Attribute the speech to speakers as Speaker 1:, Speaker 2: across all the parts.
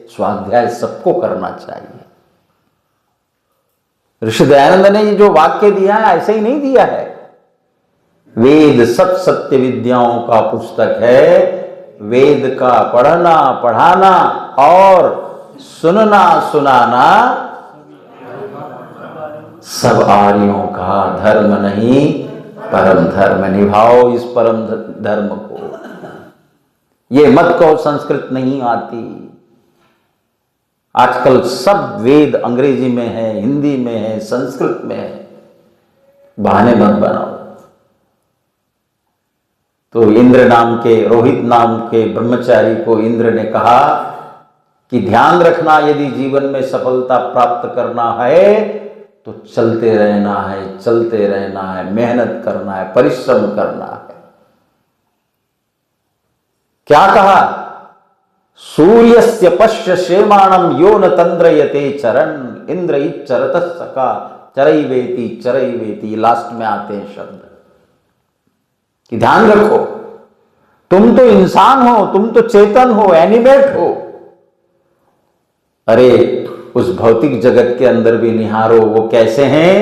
Speaker 1: स्वाध्याय सबको करना चाहिए। ऋषि दयानंद ने ये जो वाक्य दिया है ऐसे ही नहीं दिया है। वेद सब सत्य विद्याओं का पुस्तक है। वेद का पढ़ना पढ़ाना और सुनना सुनाना सब आर्यों का धर्म नहीं, परम धर्म। निभाओ इस परम धर्म को। ये मत कहो संस्कृत नहीं आती। आजकल सब वेद अंग्रेजी में है, हिंदी में है, संस्कृत में है। बहाने मत बनाओ। तो इंद्र नाम के, रोहित नाम के ब्रह्मचारी को इंद्र ने कहा कि ध्यान रखना, यदि जीवन में सफलता प्राप्त करना है तो चलते रहना है, चलते रहना है, मेहनत करना है, परिश्रम करना है। क्या कहा? सूर्यस्य पश्य क्षेमाणम यो न तंद्रयते चरण इंद्र इच्चरत सका चरैवेति चरैवेति। लास्ट में आते हैं शब्द कि ध्यान रखो, तुम तो इंसान हो, तुम तो चेतन हो, एनिमेट हो। अरे उस भौतिक जगत के अंदर भी निहारो, वो कैसे हैं।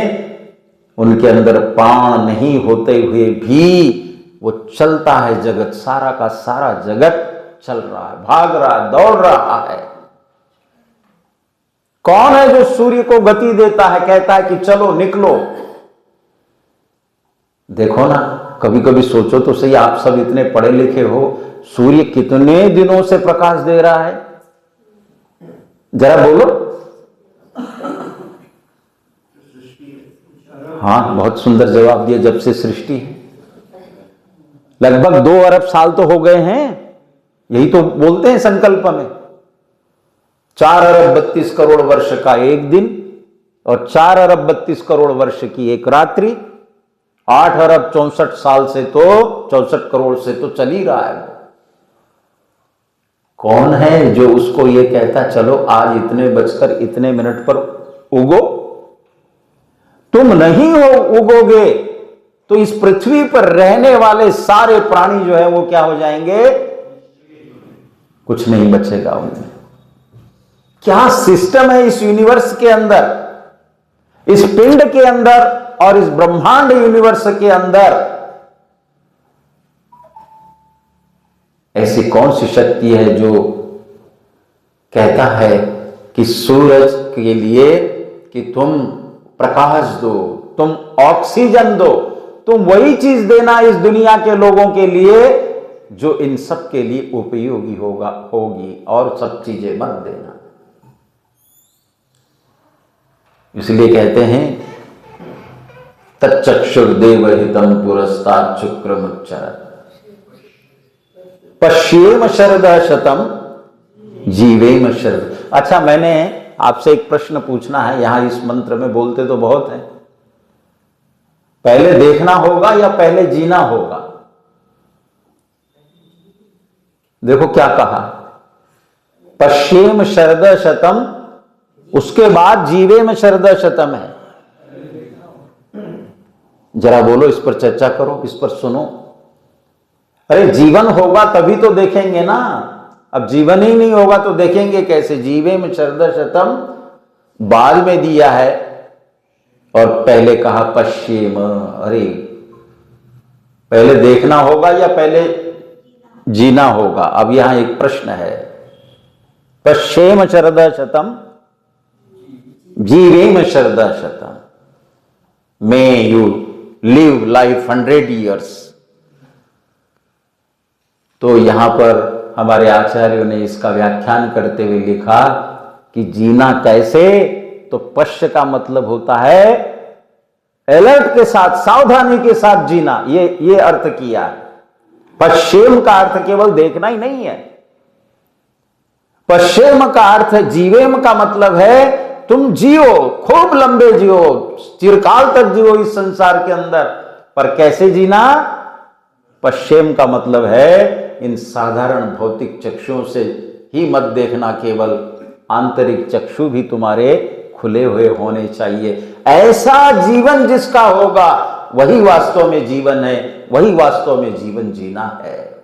Speaker 1: उनके अंदर प्राण नहीं होते हुए भी वो चलता है जगत, सारा का सारा जगत चल रहा है, भाग रहा है, दौड़ रहा है। कौन है जो सूर्य को गति देता है, कहता है कि चलो निकलो। देखो ना, कभी कभी सोचो तो सही, आप सब इतने पढ़े लिखे हो, सूर्य कितने दिनों से प्रकाश दे रहा है, जरा बोलो। हाँ, बहुत सुंदर जवाब दिया। जब से सृष्टि है, लगभग 2 अरब साल तो हो गए हैं। यही तो बोलते हैं संकल्प में। 4 अरब 32 करोड़ वर्ष का एक दिन और 4 अरब 32 करोड़ वर्ष की एक रात्रि, 8 अरब 64 साल से तो 64 करोड़ से तो चल ही रहा है। कौन है जो उसको ये कहता चलो आज इतने बजकर इतने मिनट पर उगो। तुम नहीं हो उगोगे तो इस पृथ्वी पर रहने वाले सारे प्राणी जो है वो क्या हो जाएंगे, कुछ नहीं बचेगा उनमें। क्या सिस्टम है इस यूनिवर्स के अंदर, इस पिंड के अंदर और इस ब्रह्मांड यूनिवर्स के अंदर। ऐसी कौन सी शक्ति है जो कहता है कि सूरज के लिए कि तुम प्रकाश दो, तुम ऑक्सीजन दो, तुम वही चीज देना इस दुनिया के लोगों के लिए जो इन सब के लिए उपयोगी होगी, और सब चीजें मत देना। इसलिए कहते हैं तच्चक्षुर्देव हितम पुरस्तात् शुक्रमुच्चरत् पश्येम शरदा शतम जीवेम शरद। अच्छा, मैंने आपसे एक प्रश्न पूछना है। यहां इस मंत्र में बोलते तो बहुत है, पहले देखना होगा या पहले जीना होगा? देखो क्या कहा, पश्येम शरद शतम, उसके बाद जीवेम शरद शतम है। जरा बोलो, इस पर चर्चा करो, इस पर सुनो। अरे जीवन होगा तभी तो देखेंगे ना, अब जीवन ही नहीं होगा तो देखेंगे कैसे? जीवेम शरद शतम बाद में दिया है और पहले कहा पश्येम। अरे पहले देखना होगा या पहले जीना होगा? अब यहां एक प्रश्न है। पश्येम शरद शतम जीवेम शरद शतम, may you live life 100 years। तो यहां पर हमारे आचार्यों ने इसका व्याख्यान करते हुए लिखा कि जीना कैसे, तो पश्य का मतलब होता है अलर्ट के साथ, सावधानी के साथ जीना। ये अर्थ किया। पश्येम का अर्थ केवल देखना ही नहीं है। पश्येम का अर्थ, जीवेम का मतलब है तुम जियो, खूब लंबे जियो, चिरकाल तक जियो इस संसार के अंदर। पर कैसे जीना? पश्येम का मतलब है इन साधारण भौतिक चक्षुओं से ही मत देखना, केवल आंतरिक चक्षु भी तुम्हारे खुले हुए होने चाहिए। ऐसा जीवन जिसका होगा वही वास्तव में जीवन है, वही वास्तव में जीवन जीना है।